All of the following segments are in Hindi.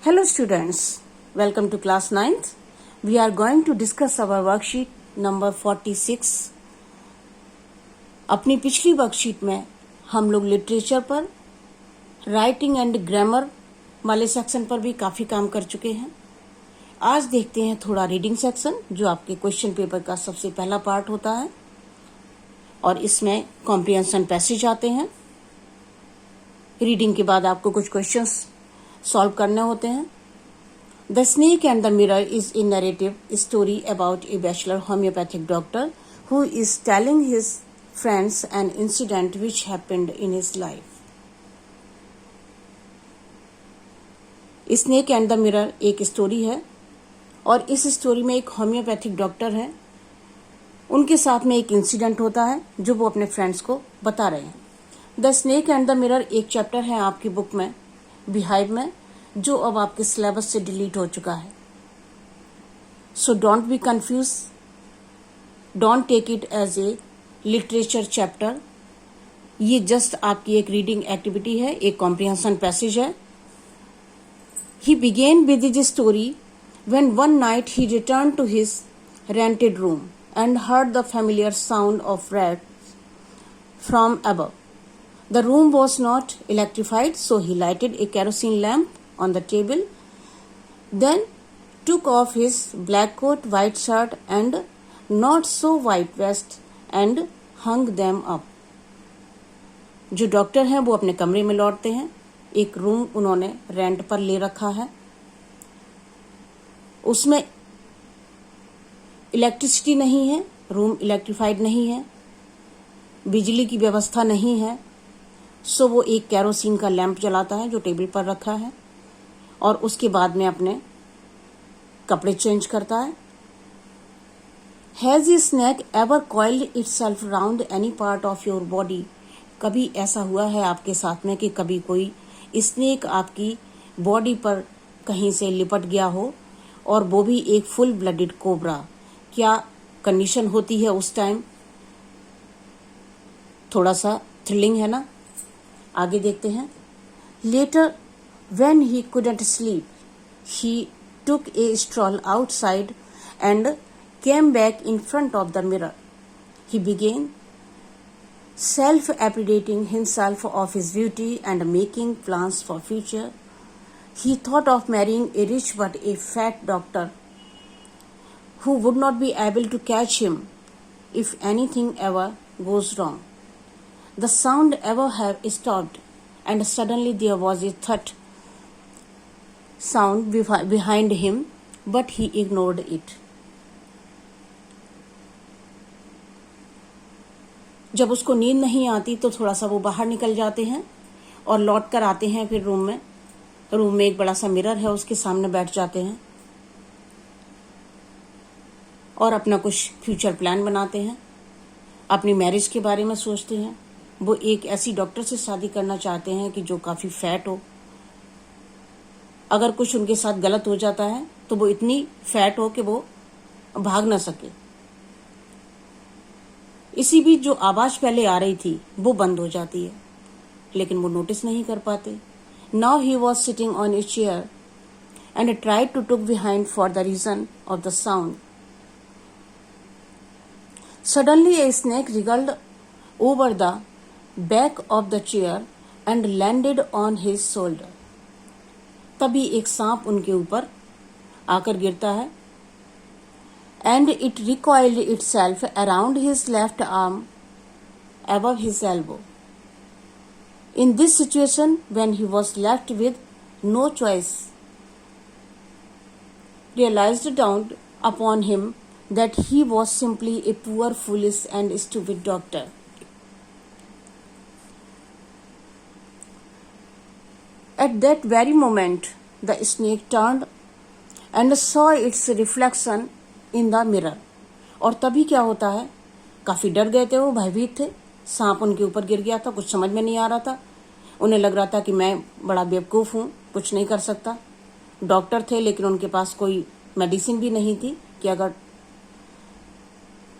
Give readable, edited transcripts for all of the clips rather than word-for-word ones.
Hello students, welcome to class 9th. We are going to discuss our worksheet number 46. अपनी पिछली वर्कशीट में हम लोग लिटरेचर पर, राइटिंग एंड ग्रामर वाले सेक्शन पर भी काफ़ी काम कर चुके हैं. आज देखते हैं थोड़ा रीडिंग सेक्शन जो आपके क्वेश्चन पेपर का सबसे पहला पार्ट होता है और इसमें कॉम्प्रिहेंशन पैसेज आते हैं. रीडिंग के बाद आपको कुछ क्वेश्चंस सॉल्व करने होते हैं. The snake and the mirror is a narrative story about A bachelor homeopathic doctor who is telling his friends an incident which happened in his life. Snake and the mirror एक स्टोरी है और इस स्टोरी में एक होम्योपैथिक डॉक्टर है. उनके साथ में एक इंसिडेंट होता है जो वो अपने फ्रेंड्स को बता रहे हैं. The snake and the mirror एक चैप्टर है आपकी बुक में, बिहाइव में, जो अब आपके सिलेबस से डिलीट हो चुका है. So don't be confuse, don't take it as a literature chapter. ये जस्ट आपकी एक रीडिंग एक्टिविटी है, एक कॉम्प्रिहेंशन पैसेज है. He began with his story when one night he return to his rented room and heard the familiar sound of rats from above. The room was not electrified, so he lighted a kerosene lamp on the table, then took off his black coat, white shirt and not so white vest and hung them up. जो डॉक्टर हैं वो अपने कमरे में लौटते हैं. एक रूम उन्होंने रेंट पर ले रखा है. उसमें इलेक्ट्रिसिटी नहीं है, रूम इलेक्ट्रिफाइड नहीं है, बिजली की व्यवस्था नहीं है. सो वो एक कैरोसिन का लैंप जलाता है जो टेबल पर रखा है और उसके बाद में अपने कपड़े चेंज करता है. Has a snake ever coiled itself round any part of your body. कभी ऐसा हुआ है आपके साथ में कि कभी कोई स्नेक आपकी बॉडी पर कहीं से लिपट गया हो और वो भी एक फुल ब्लडेड कोबरा. क्या कंडीशन होती है उस टाइम? थोड़ा सा थ्रिलिंग है ना. आगे देखते हैं. Later when he couldn't sleep he took a stroll outside and came back in front of the mirror. He began self appreciating himself of his beauty and making plans for future. He thought of marrying a rich but a fat doctor who would not be able to catch him if anything ever goes wrong. The sound ever have stopped, and suddenly there was a thud sound behind him, but he ignored it. जब उसको नींद नहीं आती तो थोड़ा सा वो बाहर निकल जाते हैं और लौट कर आते हैं फिर रूम में. रूम में एक बड़ा सा मिरर है, उसके सामने बैठ जाते हैं और अपना कुछ फ्यूचर प्लान बनाते हैं. अपनी मैरिज के बारे में सोचते हैं. वो एक ऐसी डॉक्टर से शादी करना चाहते हैं कि जो काफ़ी फैट हो. अगर कुछ उनके साथ गलत हो जाता है तो वो इतनी फैट हो कि वो भाग ना सके. इसी बीच जो आवाज़ पहले आ रही थी वो बंद हो जाती है, लेकिन वो नोटिस नहीं कर पाते. Now he was sitting on a chair and tried to took behind for the reason of the sound. Suddenly a snake wriggled over the back of the chair and landed on his shoulder. तभी एक सांप उनके ऊपर आकर गिरता है and it recoiled itself around his left arm above his elbow. In this situation, when he was left with no choice, realized dawned upon him that he was simply a poor, foolish and stupid doctor. At that very moment, the snake turned and saw its reflection in the mirror. और तभी क्या होता है, काफ़ी डर गए थे वो, भयभीत थे. सांप उनके ऊपर गिर गया था, कुछ समझ में नहीं आ रहा था. उन्हें लग रहा था कि मैं बड़ा बेवकूफ़ हूँ, कुछ नहीं कर सकता. डॉक्टर थे लेकिन उनके पास कोई मेडिसिन भी नहीं थी कि अगर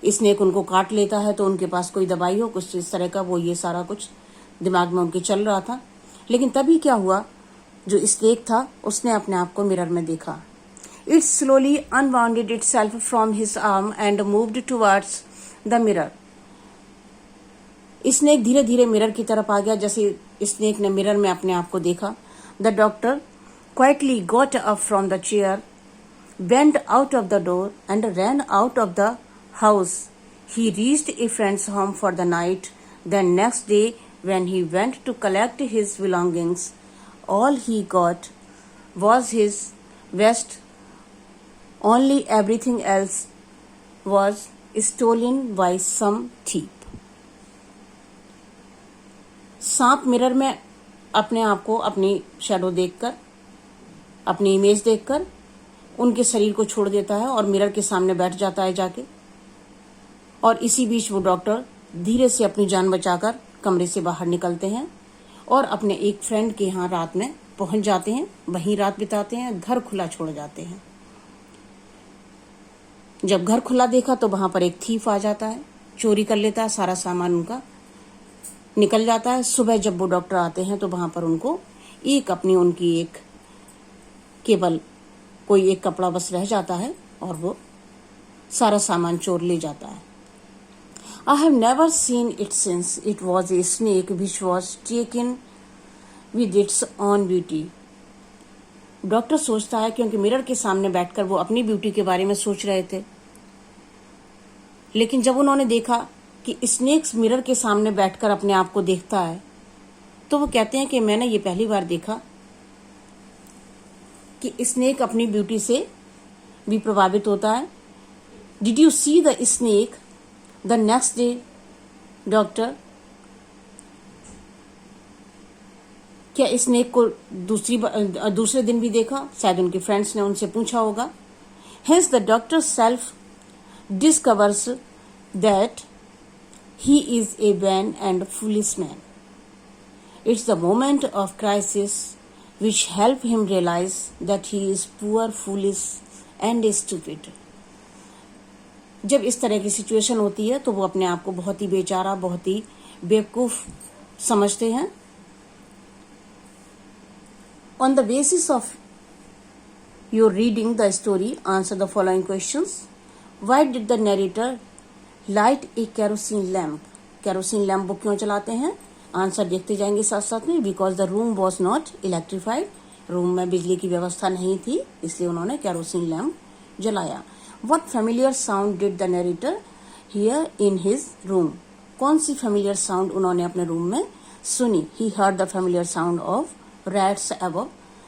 स्नेक उनको काट लेता है तो उनके पास कोई दवाई हो, कुछ इस तरह का. वो ये सारा कुछ दिमाग में उनके चल रहा था. लेकिन तभी क्या हुआ, जो स्नेक था उसने अपने आप को मिरर में देखा। It slowly unbounded itself from his arm and moved towards the mirror. Snake धीरे धीरे मिरर की तरफ आ गया। जैसे स्नेक ने मिरर में अपने आप को देखा, the doctor quietly got up from the chair, went out of the door and ran out of the house. He reached a friend's home for the night. Then next day when he went to collect his belongings, all he got was his vest. Only everything else was stolen by some thief. सांप मिरर में अपने आप को अपनी शैडो देखकर, अपनी इमेज देखकर उनके शरीर को छोड़ देता है और मिरर के सामने बैठ जाता है जाके। और इसी बीच वो डॉक्टर धीरे से अपनी जान बचाकर कमरे से बाहर निकलते हैं और अपने एक फ्रेंड के यहाँ रात में पहुंच जाते हैं, वहीं रात बिताते हैं, घर खुला छोड़ जाते हैं। जब घर खुला देखा तो वहां पर एक थीफ आ जाता है, चोरी कर लेता है, सारा सामान उनका निकल जाता है। सुबह जब वो डॉक्टर आते हैं तो वहां पर उनको उनकी एक केवल कोई एक कपड़ा बस रह जाता है और वो सारा सामान चोर ले जाता है। I have never seen it since it was a snake which was taken with its own beauty. Doctor सोचता है, क्योंकि मिरर के सामने बैठकर वो अपनी ब्यूटी के बारे में सोच रहे थे, लेकिन जब उन्होंने देखा कि स्नेक्स मिरर के सामने बैठकर अपने आप को देखता है तो वो कहते हैं कि मैंने ये पहली बार देखा कि स्नेक अपनी ब्यूटी से भी प्रभावित होता है। Did you see the snake the next day doctor? क्या स्नेक को दूसरे दिन भी देखा? शायद उनके फ्रेंड्स ने उनसे पूछा होगा। Hence the doctor self discovers that he is a vain and foolish man. It's the moment of crisis which help him realize that he is poor, foolish and stupid. जब इस तरह की सिचुएशन होती है तो वो अपने आप को बहुत ही बेचारा, बहुत ही बेवकूफ समझते हैं। On the basis of your reading the story, answer the following questions. Why did the narrator light a kerosene lamp? Kerosene lamp वो क्यों चलाते हैं? आंसर देखते जाएंगे साथ साथ में। Because the room was not electrified, room में बिजली की व्यवस्था नहीं थी, इसलिए उन्होंने केरोसिन लैम्प जलाया। What familiar sound did the narrator here in his room? कौन सी फेमिलियर साउंड उन्होंने अपने रूम में सुनी? He heard the familiar sound of rats above.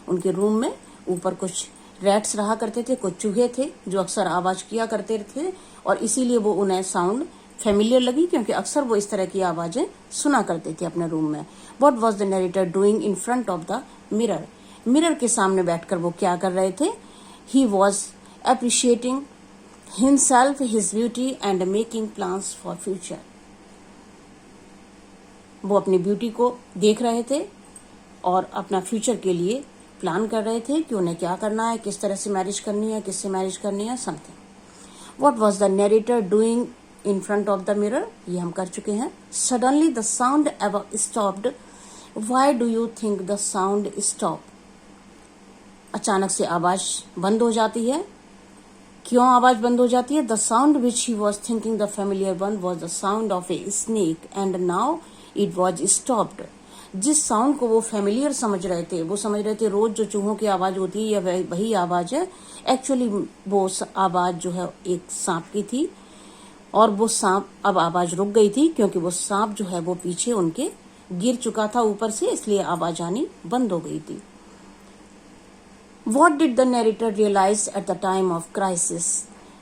उनके रूम में ऊपर कुछ रैट्स रहा करते थे, कुछ चूहे थे जो अक्सर आवाज किया करते थे और इसीलिए वो उन्हें साउंड फेमिलियर लगी, क्योंकि अक्सर वो इस तरह की आवाजें सुना करते थे अपने रूम में। What was the narrator doing in front of the mirror? Mirror के सामने बैठकर वो क्या कर रहे थे? He was appreciating himself, his beauty and making plans for future. वो अपनी ब्यूटी को देख रहे थे और अपना फ्यूचर के लिए प्लान कर रहे थे कि उन्हें क्या करना है, किस तरह से मैरिज करनी है, किससे मैरिज करनी है, something. What was the narrator doing in front of the mirror? ये हम कर चुके हैं। Suddenly the sound above stopped. Why do you think the sound stop? अचानक से आवाज बंद हो जाती है। क्यों आवाज बंद हो जाती है? The sound which he was thinking the familiar one was the sound of a snake and now it was stopped. जिस साउंड को वो फेमिलियर समझ रहे थे, वो समझ रहे थे रोज जो चूहों की आवाज होती है या वही आवाज है, एक्चुअली वो आवाज जो है एक सांप की थी और वो सांप अब आवाज रुक गई थी क्योंकि वो सांप जो है वो पीछे उनके गिर चुका था ऊपर से, इसलिए आवाज आनी बंद हो गई थी। What did the narrator realize at the time of crisis?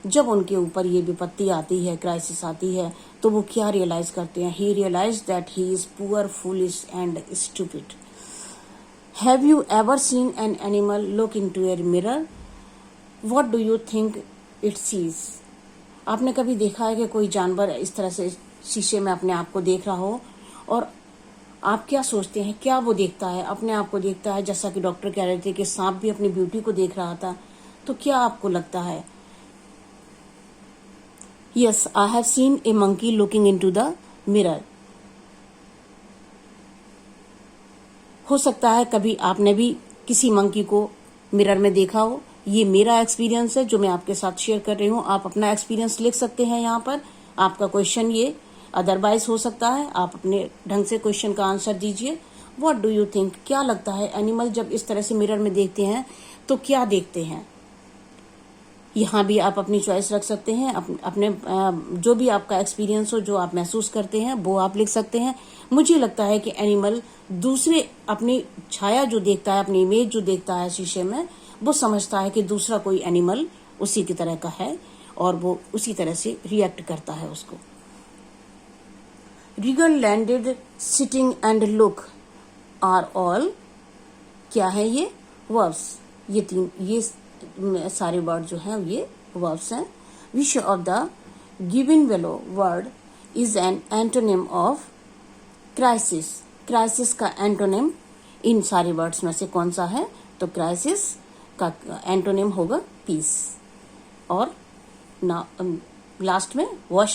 जब उनके ऊपर ये विपत्ति आती है, क्राइसिस आती है, तो वो क्या रियलाइज करते हैं? He realized that he is poor, foolish and stupid. Have you ever seen an animal look into a mirror? What do you think it sees? आपने कभी देखा है कि कोई जानवर इस तरह से शीशे में अपने आप को देख रहा हो और आप क्या सोचते हैं? क्या वो देखता है? अपने आप को देखता है, जैसा कि डॉक्टर कह रहे थे कि सांप भी अपनी ब्यूटी को देख रहा था, तो क्या आपको लगता है? Yes, I have seen A monkey looking into the mirror. हो सकता है कभी आपने भी किसी मंकी को मिरर में देखा हो। ये मेरा एक्सपीरियंस है जो मैं आपके साथ शेयर कर रही हूँ। आप अपना एक्सपीरियंस लिख सकते हैं यहाँ पर। आपका क्वेश्चन ये अदरवाइज हो सकता है, आप अपने ढंग से क्वेश्चन का आंसर दीजिए। व्हाट डू यू थिंक, क्या लगता है एनिमल जब इस तरह से मिरर में देखते हैं तो क्या देखते हैं? यहाँ भी आप अपनी चॉइस रख सकते हैं। अपने जो भी आपका एक्सपीरियंस हो, जो आप महसूस करते हैं वो आप लिख सकते हैं। मुझे लगता है कि एनिमल दूसरे अपनी छाया जो देखता है, अपनी इमेज जो देखता है शीशे में, वो समझता है कि दूसरा कोई एनिमल उसी की तरह का है और वो उसी तरह से रिएक्ट करता है उसको। रिगर landed, sitting and look are all, क्या है ये? वर्ब्स। ये सारे वर्ड जो हैं ये वर्ब्स हैं। Which of the given below word is an antonym of crisis? Crisis का एंटोनिम इन सारे वर्ड्स में से कौन सा है? तो क्राइसिस का एंटोनिम होगा पीस। और लास्ट में वॉश